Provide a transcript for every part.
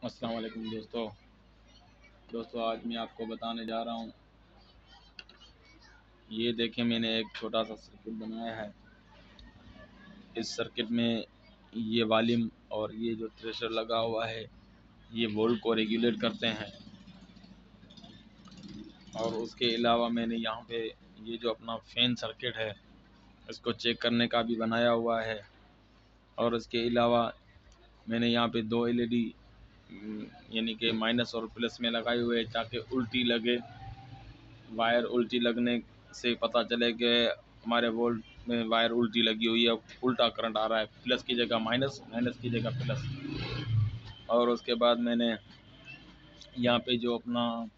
अस्सलाम वालेकुम दोस्तों आज मैं आपको बताने जा रहा हूँ। ये देखें, मैंने एक छोटा सा सर्किट बनाया है। इस सर्किट में ये वॉल्यूम और ये जो थ्रेशर लगा हुआ है ये वोल्ट को रेगुलेट करते हैं। और उसके अलावा मैंने यहाँ पे ये जो अपना फैन सर्किट है इसको चेक करने का भी बनाया हुआ है। और इसके अलावा मैंने यहाँ पे दो एलईडी यानी कि माइनस और प्लस में लगाए हुए हैं ताकि उल्टी लगे। वायर उल्टी लगने से पता चले कि हमारे वोल्ट में वायर उल्टी लगी हुई है, उल्टा करंट आ रहा है, प्लस की जगह माइनस, माइनस की जगह प्लस। और उसके बाद मैंने यहाँ पे जो अपना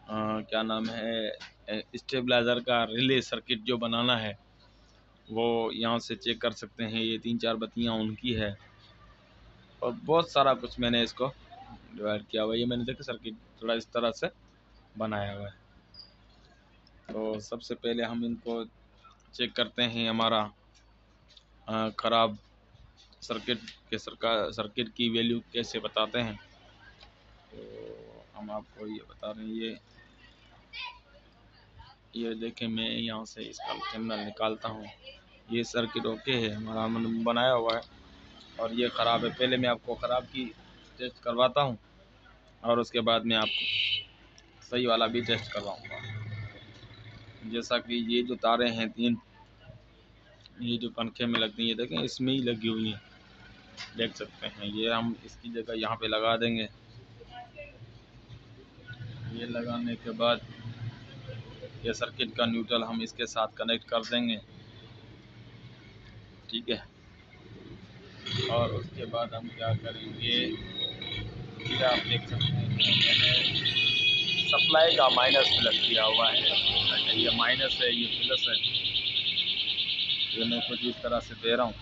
क्या नाम है स्टेबलाइज़र का रिले सर्किट जो बनाना है वो यहाँ से चेक कर सकते हैं। ये 3-4 बत्तियाँ उनकी है और बहुत सारा कुछ मैंने इसको डिवाइड किया हुआ है। ये मैंने देखा सर्किट थोड़ा इस तरह से बनाया हुआ है। तो सबसे पहले हम इनको चेक करते हैं हमारा ख़राब सर्किट की वैल्यू कैसे बताते हैं। तो हम आपको ये बता रहे हैं। ये देखें, मैं यहाँ से इसका टर्मिनल निकालता हूँ। ये सर्किट ओके है, हमारा हमने बनाया हुआ है। और ये ख़राब है। पहले मैं आपको ख़राब की टेस्ट करवाता हूँ और उसके बाद मैं आपको सही वाला भी टेस्ट करवाऊँगा। जैसा कि ये जो तारें हैं 3, ये जो पंखे में लगती हैं, ये देखें इसमें ही लगी हुई हैं, देख सकते हैं। ये हम इसकी जगह यहाँ पे लगा देंगे। ये लगाने के बाद ये सर्किट का न्यूट्रल हम इसके साथ कनेक्ट कर देंगे, ठीक है। और उसके बाद हम क्या करेंगे, ये आप देख सकते हैं मैंने सप्लाई का माइनस प्लस किया हुआ है। अच्छा, ये माइनस है, ये प्लस है। ये मैं कुछ इस तरह से दे रहा हूँ,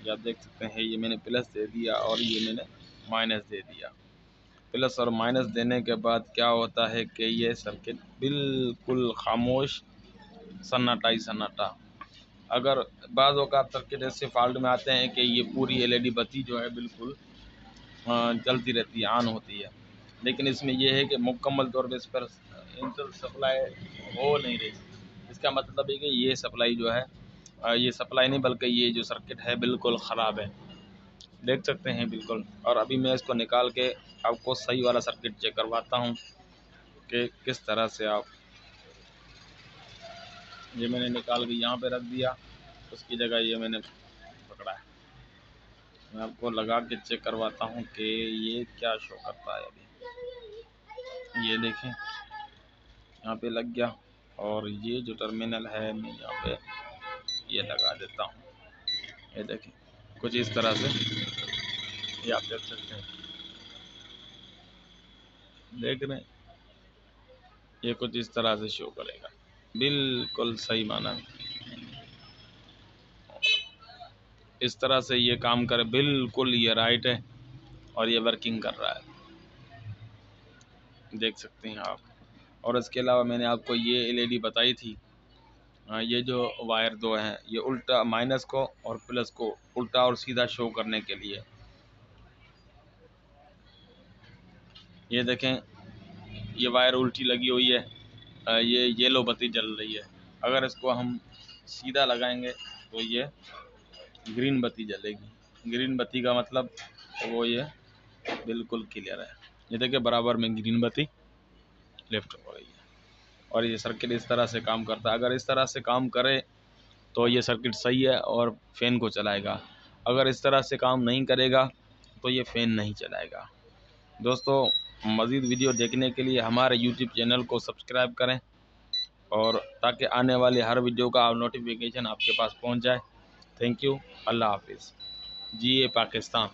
ये आप देख सकते हैं। ये मैंने प्लस दे दिया और ये मैंने माइनस दे दिया। प्लस और माइनस देने के बाद क्या होता है कि ये सर्किट बिल्कुल खामोश, सन्नाटा ही सन्नाटा। अगर बाज़ औक़ात सर्किट ऐसे फॉल्ट में आते हैं कि ये पूरी एलईडी बत्ती जो है बिल्कुल चलती रहती है, ऑन होती है। लेकिन इसमें यह है कि मुकम्मल तौर पे इस पर इंटर सप्लाई हो नहीं रही। इसका मतलब है कि ये सप्लाई जो है ये सप्लाई नहीं बल्कि ये जो सर्किट है बिल्कुल ख़राब है, देख सकते हैं बिल्कुल। और अभी मैं इसको निकाल के आपको सही वाला सर्किट चेक करवाता हूँ कि किस तरह से आप। ये मैंने निकाल के यहाँ पे रख दिया, उसकी जगह ये मैंने पकड़ा है। मैं आपको लगा के चेक करवाता हूँ कि ये क्या शो करता है। अभी ये देखें, यहाँ पे लग गया। और ये जो टर्मिनल है मैं यहाँ पे ये लगा देता हूँ। ये देखें कुछ इस तरह से, ये आप देख सकते हैं, देख रहे हैं, ये कुछ इस तरह से शो करेगा, बिल्कुल सही माना। इस तरह से ये काम करे, बिल्कुल ये राइट है और ये वर्किंग कर रहा है, देख सकते हैं आप। और इसके अलावा मैंने आपको ये एलईडी बताई थी। ये जो वायर दो हैं ये उल्टा माइनस को और प्लस को उल्टा और सीधा शो करने के लिए। ये देखें, ये वायर उल्टी लगी हुई है, ये येलो बत्ती जल रही है। अगर इसको हम सीधा लगाएंगे तो ये ग्रीन बत्ती जलेगी। ग्रीन बत्ती का मतलब वो ये बिल्कुल क्लियर है। ये देखिए बराबर में ग्रीन बत्ती लेफ्ट हो रही है। और ये सर्किट इस तरह से काम करता है। अगर इस तरह से काम करे तो ये सर्किट सही है और फ़ैन को चलाएगा। अगर इस तरह से काम नहीं करेगा तो ये फ़ैन नहीं चलाएगा। दोस्तों, मज़ीद वीडियो देखने के लिए हमारे यूट्यूब चैनल को सब्सक्राइब करें और ताकि आने वाले हर वीडियो का नोटिफिकेशन आपके पास पहुंच जाए। Thank you. अल्लाह हाफिज़। जिए पाकिस्तान।